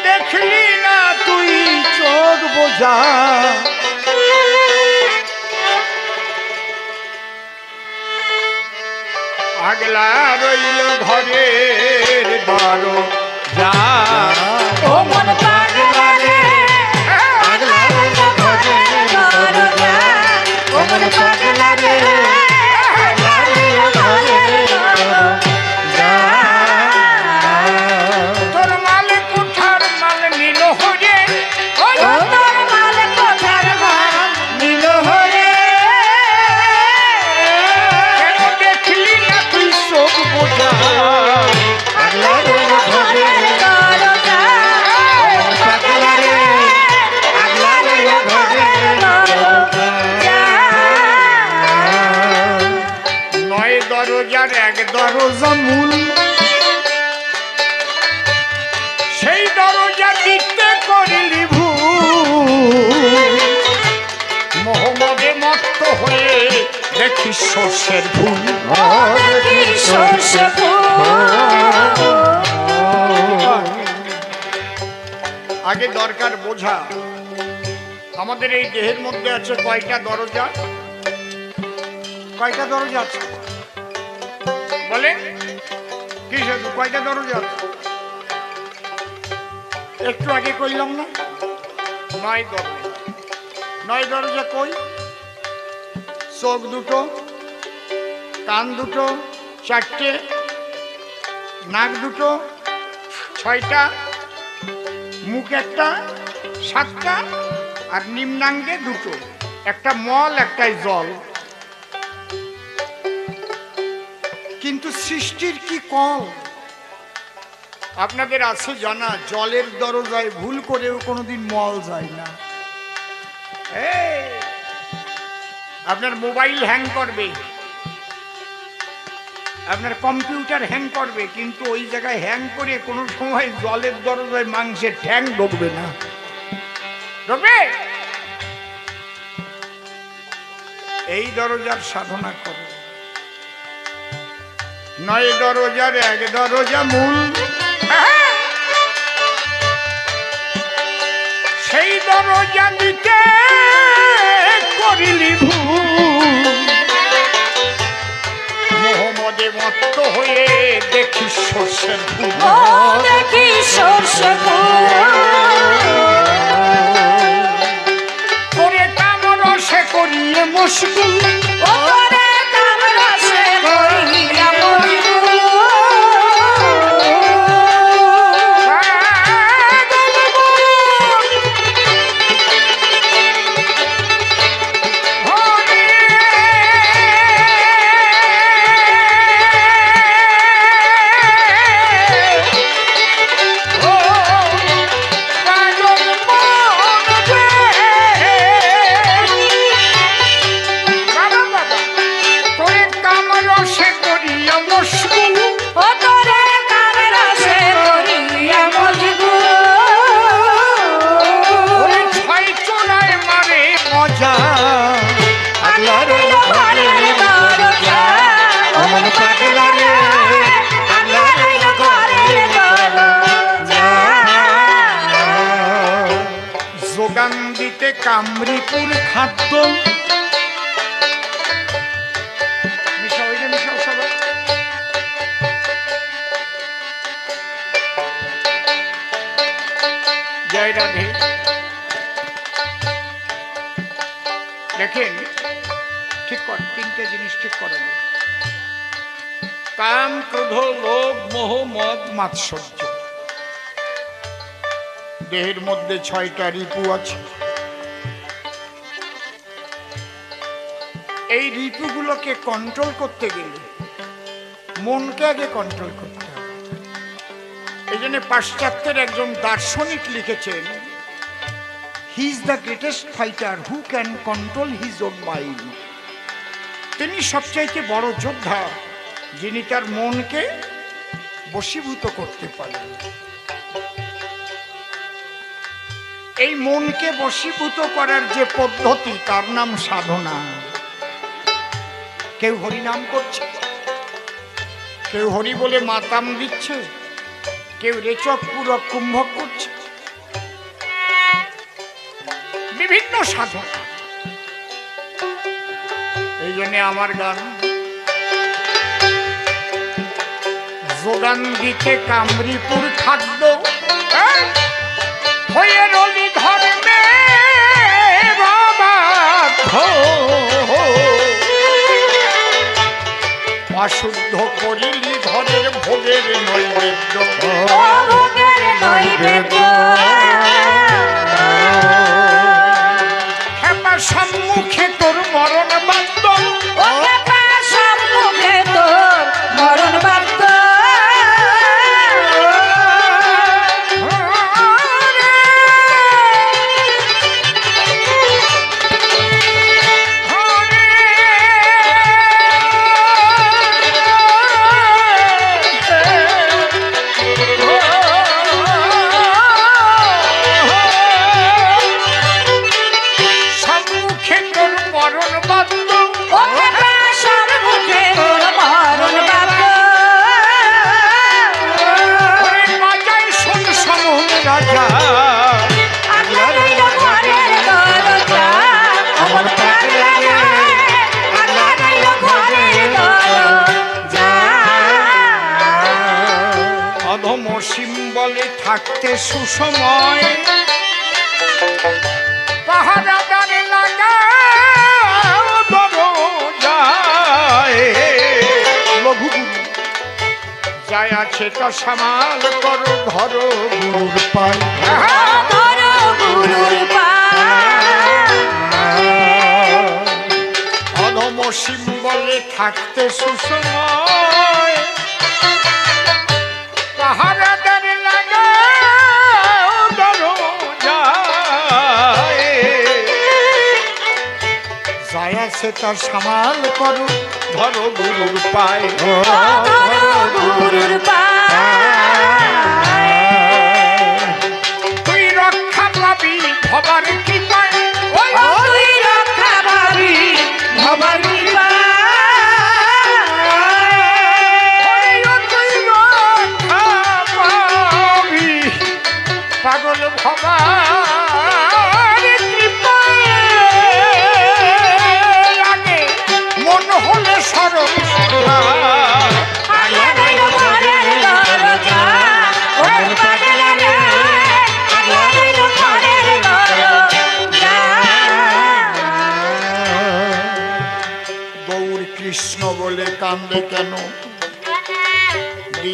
দেখলি না তুই চোখ বোঝা, আগলা রইল ঘরের দরজা। ও মন পাগলা রে, পাগলা রইল ঘরের দরজা। ও মন পাগলা রে, পাগলা রইল ঘরের দরজা। তোর মাল কোঠার মাল নিল হরে, ও তোর মাল কোঠার মাল নিল হরে। কেন দেখলি না তুই চোখ বোঝা, পাগলা রইল ঘরের দরজা। ও মন পাগলা রে, পাগলা রইল ঘরের দরজা। নয় দরজার এক দরজা মূল, সেই দরজা দিতে করলি ভুল। মোহাম্মদে মত্ত হয়ে দেখি সর্ষের ফুল, দেখি সর্ষে ফুল। আগে দরকার বোঝা আমাদের এই দেহের মধ্যে আছে কয়টা দরজা, কয়টা দরজা আছে বলে কি সাধু, কয়টা দরজা আছে? একটু আগে কইলাম না, 9 দরজা। 9 দরজা কই? চোখ দুটো, কান দুটো 4টে, নাক দুটো 6টা, মুখ একটা 7টা, আর নিম্নাঙ্গে 2টো, একটা মল একটাই জল। কিন্তু সৃষ্টির কি কল আপনাদের আছে জানা? জলের দরজায় ভুল করেও কোনোদিন মল যায় না। আপনার মোবাইল হ্যাং করবে, আপনার কম্পিউটার হ্যাং করবে, কিন্তু ওই জায়গায় হ্যাং করে কোনো সময় জলের দরজায় মাংসের ঠ্যাং ঢুকবে না। ঢুকবে? এই দরজার সাধনা করো। 9 দরজার এক দরজা মূল, সেই দরজা দিতে করিলি ভুল। মোহাম্মদে মত্ত হয়ে দেখি সর্ষের ফুল, ও দেখি সর্ষে ফুল। করে কাম রসে করিয়ে মুশকিল, ও করে কাম রসে করিয়া মজবুর। যোগান দিতে কামরিপুর খাদ্য। মিশাও, এটা মিশাও সবাই। জয় রাধে। দেখেন, ঠিক কর, 3টে জিনিস ঠিক করা যায়। কাম, ক্রোধ, লোভ, মোহ, মদ, মাৎসর্য। দেহের মধ্যে 6টা রিপু আছে। এই রিপুগুলোকে কন্ট্রোল করতে গেলে মনকে আগে কন্ট্রোল করতে হবে। এই জন্য পাশ্চাত্যের একজন দার্শনিক লিখেছেন, he is the greatest fighter who can control his own mind. তিনি সবচাইতে বড় যোদ্ধা যিনি তার মনকে বশীভূত করতে পারেন। এই মনকে বশীভূত করার যে পদ্ধতি তার নাম সাধনা। কেউ হরিনাম করছে, কেউ হরি বলে মাতাম দিচ্ছে, কেউ রেচক পুরক কুম্ভক করছে, বিভিন্ন সাধনা। এই জন্য আমার গান যোগান দিতে কামরিপুর খাদ্য হয়ে রলি ধর্মে অশুদ্ধ করিলি ঘরের ভোগের নৈবেদ্য। হেপা সম্মুখে তোর মরণ বাদ্য, সম্মুখে তোর মরণ বাদ্য। সিম্বলে থাকতে সুসময় পাহারাদার লাগা দরজায়। লঘুগুরু যাই আছে তা সামাল করো, ধরো গুরুর পায়, ধরো গুরুর পায়। অধম সিম্বলে থাকতে সুসময় পাহারাদার লাগা দরজায়। যাই আছে তার সামাল করো, ধরো গুরুর পায়, ধরো গুরুর পায়। তুই রক্ষা পাবি ভবার কৃপায়, তুই রক্ষা পাবি ভবার কৃপায়। পাগল ভবার কৃপায় আগে মন হলে সরব গৌর কৃষ্ণ বলে কান্দে কেন